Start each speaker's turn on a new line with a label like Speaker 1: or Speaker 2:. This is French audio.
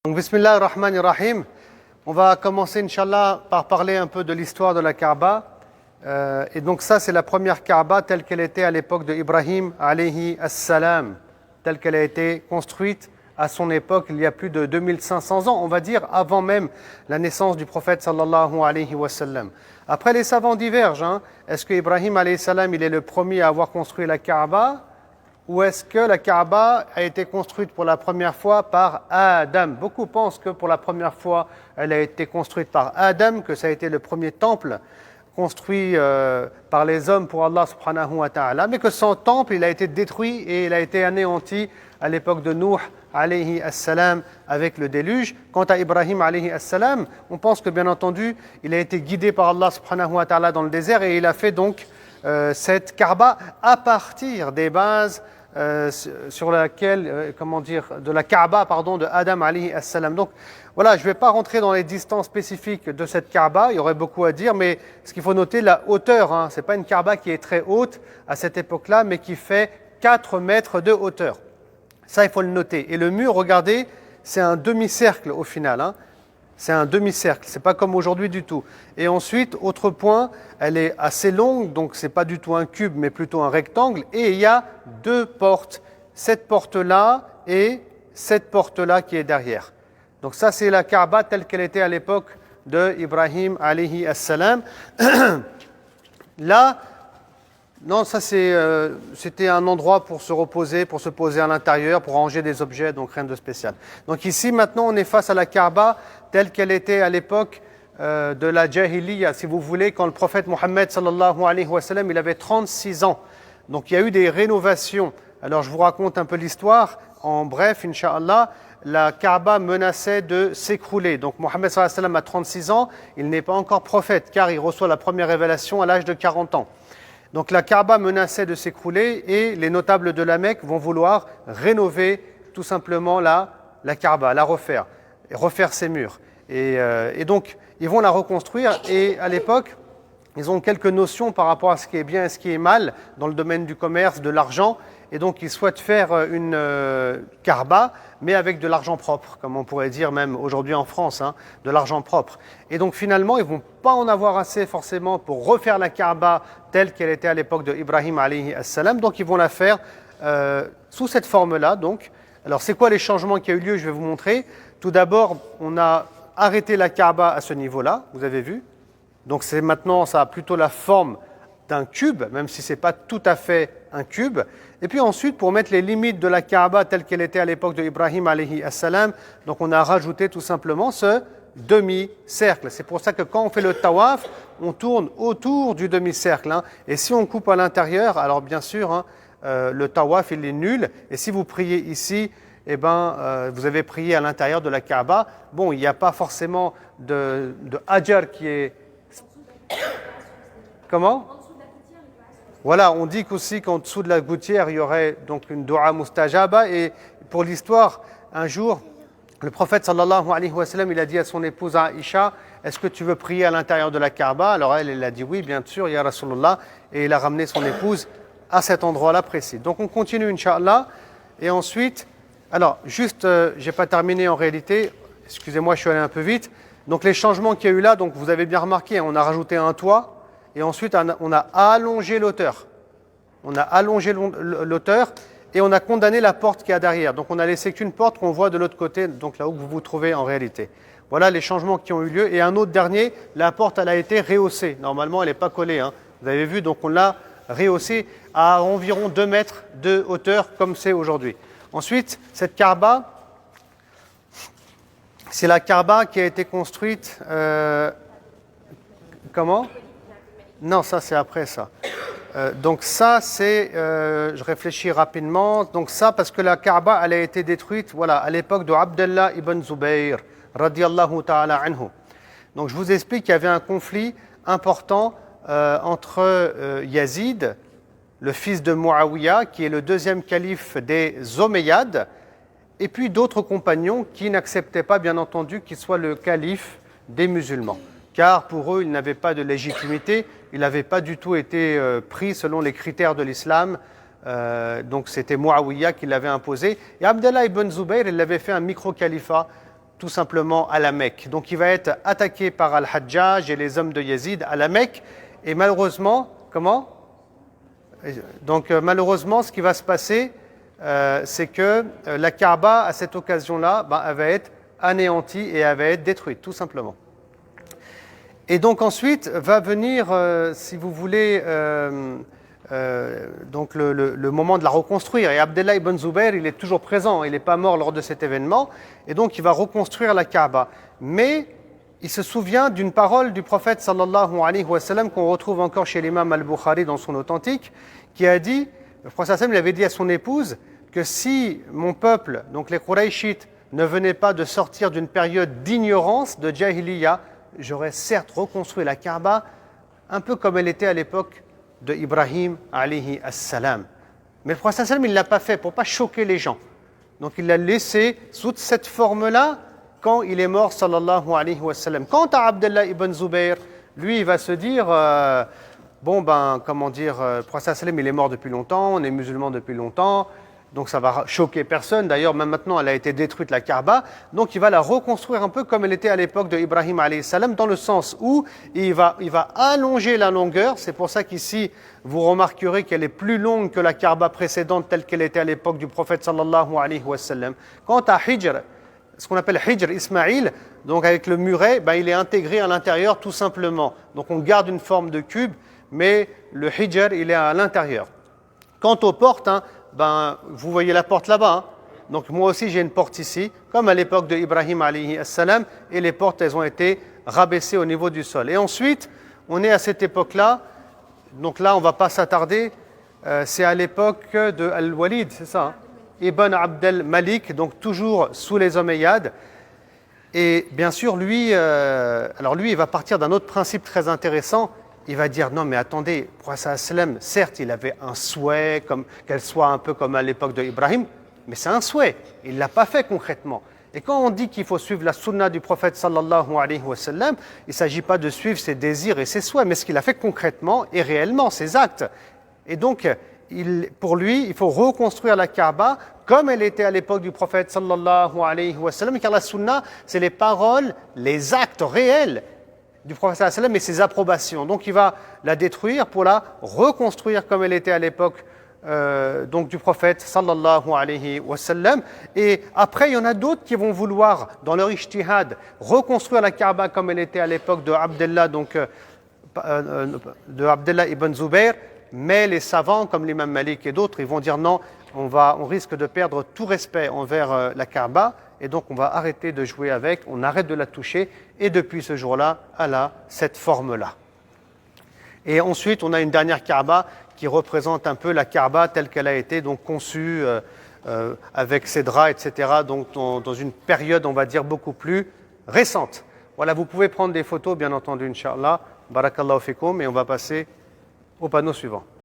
Speaker 1: Donc, Bismillah ar-Rahman ar-Rahim. On va commencer, Inch'Allah, par parler un peu de l'histoire de la Kaaba. Et donc ça, c'est la première Kaaba telle qu'elle était à l'époque de Ibrahim, alayhi as-salam, telle qu'elle a été construite à son époque, il y a plus de 2500 ans, on va dire, avant même la naissance du prophète, sallallahu alayhi wa sallam. Après, les savants divergent. Est-ce que Ibrahim, alayhi salam, il est le premier à avoir construit la Kaaba? Ou est-ce que la Kaaba a été construite pour la première fois par Adam? Beaucoup pensent que pour la première fois, elle a été construite par Adam, que ça a été le premier temple construit par les hommes pour Allah subhanahu wa ta'ala, mais que son temple, il a été détruit et il a été anéanti à l'époque de Nuh alayhi as-salam avec le déluge. Quant à Ibrahim alayhi as-salam, on pense que bien entendu, il a été guidé par Allah subhanahu wa ta'ala dans le désert et il a fait donc cette Kaaba à partir des bases sur laquelle, de la Kaaba, de Adam alayhi as-salam. Donc voilà, je ne vais pas rentrer dans les distances spécifiques de cette Kaaba, il y aurait beaucoup à dire, mais ce qu'il faut noter, la hauteur, ce n'est pas une Kaaba qui est très haute à cette époque-là, mais qui fait 4 mètres de hauteur. Ça, il faut le noter. Et le mur, regardez, c'est un demi-cercle au final. C'est un demi-cercle, ce n'est pas comme aujourd'hui du tout. Et ensuite, autre point, elle est assez longue, donc ce n'est pas du tout un cube, mais plutôt un rectangle. Et il y a 2 portes, cette porte-là et cette porte-là qui est derrière. Donc ça, c'est la Kaaba telle qu'elle était à l'époque de Ibrahim alayhi as-salam. Là, non, ça c'était un endroit pour se reposer, pour se poser à l'intérieur, pour ranger des objets, donc rien de spécial. Donc ici, maintenant, on est face à la Kaaba telle qu'elle était à l'époque de la Jahiliya, si vous voulez, quand le prophète Mohammed sallallahu alayhi wa sallam, il avait 36 ans. Donc il y a eu des rénovations. Alors je vous raconte un peu l'histoire. En bref, Inch'Allah, la Kaaba menaçait de s'écrouler. Donc Mohammed sallallahu alayhi wa sallam a 36 ans, il n'est pas encore prophète, car il reçoit la première révélation à l'âge de 40 ans. Donc la Kaaba menaçait de s'écrouler et les notables de la Mecque vont vouloir rénover tout simplement la Kaaba, la refaire, et refaire ses murs. Et donc ils vont la reconstruire et à l'époque, ils ont quelques notions par rapport à ce qui est bien et ce qui est mal dans le domaine du commerce, de l'argent. Et donc ils souhaitent faire une Kaaba, mais avec de l'argent propre, comme on pourrait dire même aujourd'hui en France, de l'argent propre. Et donc finalement, ils ne vont pas en avoir assez forcément pour refaire la Kaaba telle qu'elle était à l'époque de Ibrahim alayhi as-salam. Donc ils vont la faire sous cette forme-là. Donc, alors c'est quoi les changements qui ont eu lieu? Je vais vous montrer. Tout d'abord, on a arrêté la Kaaba à ce niveau-là, vous avez vu. Donc c'est maintenant, ça a plutôt la forme d'un cube, même si ce n'est pas tout à fait un cube. Et puis ensuite, pour mettre les limites de la Kaaba telle qu'elle était à l'époque de Ibrahim alayhi as-salam, donc on a rajouté tout simplement ce demi-cercle. C'est pour ça que quand on fait le tawaf, on tourne autour du demi-cercle. Et si on coupe à l'intérieur, alors bien sûr, le tawaf il est nul. Et si vous priez ici, vous avez prié à l'intérieur de la Kaaba. Bon, il n'y a pas forcément de hajar qui est... Comment ? Voilà, on dit qu'aussi qu'en dessous de la gouttière, il y aurait donc une dua mustajaba. Et pour l'histoire, un jour, le prophète sallallahu alayhi wa sallam, il a dit à son épouse Aïcha, est-ce que tu veux prier à l'intérieur de la Kaaba? Alors elle a dit oui, bien sûr, ya Rasulullah. Et il a ramené son épouse à cet endroit-là précis. Donc on continue, Inch'Allah. Et ensuite, alors juste, je n'ai pas terminé en réalité. Excusez-moi, je suis allé un peu vite. Donc les changements qu'il y a eu là, donc vous avez bien remarqué, on a rajouté un toit. Et ensuite, on a allongé l'auteur. On a allongé l'auteur et on a condamné la porte qui est derrière. Donc, on a laissé qu'une porte qu'on voit de l'autre côté, donc là où vous vous trouvez en réalité. Voilà les changements qui ont eu lieu. Et un autre dernier, la porte, elle a été rehaussée. Normalement, elle n'est pas collée. Vous avez vu, donc on l'a rehaussée à environ 2 mètres de hauteur, comme c'est aujourd'hui. Ensuite, cette Kaaba, c'est la Kaaba qui a été construite... comment ? Non, ça c'est après ça. Donc ça c'est, je réfléchis rapidement. Donc ça parce que la Kaaba elle a été détruite, voilà, à l'époque de Abdallah ibn Zubayr, radiyallahu ta'ala anhu. Donc je vous explique qu'il y avait un conflit important entre Yazid, le fils de Muawiyah, qui est le deuxième calife des Omeyyades, et puis d'autres compagnons qui n'acceptaient pas, bien entendu, qu'il soit le calife des musulmans. Car pour eux, il n'avait pas de légitimité, il n'avait pas du tout été pris selon les critères de l'islam. Donc c'était Muawiyah qui l'avait imposé. Et Abdallah ibn Zubayr, il avait fait un micro-califat tout simplement à la Mecque. Donc il va être attaqué par Al-Hajjaj et les hommes de Yazid à la Mecque. Et malheureusement, comment? Donc malheureusement, ce qui va se passer, c'est que la Kaaba, à cette occasion-là, elle va être anéantie et elle va être détruite, tout simplement. Et donc ensuite va venir, si vous voulez, donc le moment de la reconstruire. Et Abdallah ibn Zubayr, il est toujours présent, il n'est pas mort lors de cet événement. Et donc il va reconstruire la Kaaba. Mais il se souvient d'une parole du prophète sallallahu alayhi wa sallam qu'on retrouve encore chez l'imam al-Bukhari dans son authentique, qui a dit, le prophète sallam, il avait dit à son épouse que si mon peuple, donc les Qurayshites, ne venait pas de sortir d'une période d'ignorance, de jahiliya, j'aurais certes reconstruit la Kaaba un peu comme elle était à l'époque de Ibrahim alayhi as-salam. Mais le prophète sallam, il ne l'a pas fait pour ne pas choquer les gens. Donc il l'a laissé sous cette forme-là quand il est mort sallallahu alayhi wa sallam. Quant à Abdallah ibn Zubayr, lui il va se dire le prophète sallam, il est mort depuis longtemps, on est musulman depuis longtemps. Donc ça va choquer personne. D'ailleurs, même maintenant, elle a été détruite, la Kaaba. Donc il va la reconstruire un peu comme elle était à l'époque de Ibrahim alayhi salam, dans le sens où il va allonger la longueur. C'est pour ça qu'ici, vous remarquerez qu'elle est plus longue que la Kaaba précédente, telle qu'elle était à l'époque du prophète sallallahu alayhi wa sallam. Quant à Hijr, ce qu'on appelle Hijr Ismaïl, donc avec le muret, il est intégré à l'intérieur tout simplement. Donc on garde une forme de cube, mais le Hijr, il est à l'intérieur. Quant aux portes, vous voyez la porte là-bas. Donc moi aussi j'ai une porte ici, comme à l'époque de Ibrahim alayhi salam, et les portes elles ont été rabaissées au niveau du sol. Et ensuite, on est à cette époque-là, donc là on ne va pas s'attarder, c'est à l'époque de Al-Walid, c'est ça, Ibn Abdel Malik, donc toujours sous les Omeyyades. Et bien sûr, lui, il va partir d'un autre principe très intéressant. Il va dire, non mais attendez, le prophète sallam, certes il avait un souhait, qu'elle soit un peu comme à l'époque de Ibrahim, mais c'est un souhait, il ne l'a pas fait concrètement. Et quand on dit qu'il faut suivre la sunna du prophète sallallahu alayhi wa sallam, il ne s'agit pas de suivre ses désirs et ses souhaits, mais ce qu'il a fait concrètement et réellement, ses actes. Et donc, pour lui, il faut reconstruire la Kaaba comme elle était à l'époque du prophète sallallahu alayhi wa sallam, car la sunna, c'est les paroles, les actes réels du prophète sallallahu alayhi wa sallam et ses approbations. Donc il va la détruire pour la reconstruire comme elle était à l'époque donc du prophète sallallahu alayhi wa sallam. Et après, il y en a d'autres qui vont vouloir, dans leur ijtihad, reconstruire la Kaaba comme elle était à l'époque de Abdallah ibn Zubayr. Mais les savants, comme l'imam Malik et d'autres, ils vont dire non, on risque de perdre tout respect envers la Kaaba, et donc on va arrêter de jouer avec, on arrête de la toucher, et depuis ce jour-là, elle a cette forme-là. Et ensuite, on a une dernière Kaaba qui représente un peu la Kaaba telle qu'elle a été donc conçue avec ses draps, etc., donc dans une période, on va dire, beaucoup plus récente. Voilà, vous pouvez prendre des photos, bien entendu, Inch'Allah. Barakallahu fikum, et on va passer au panneau suivant.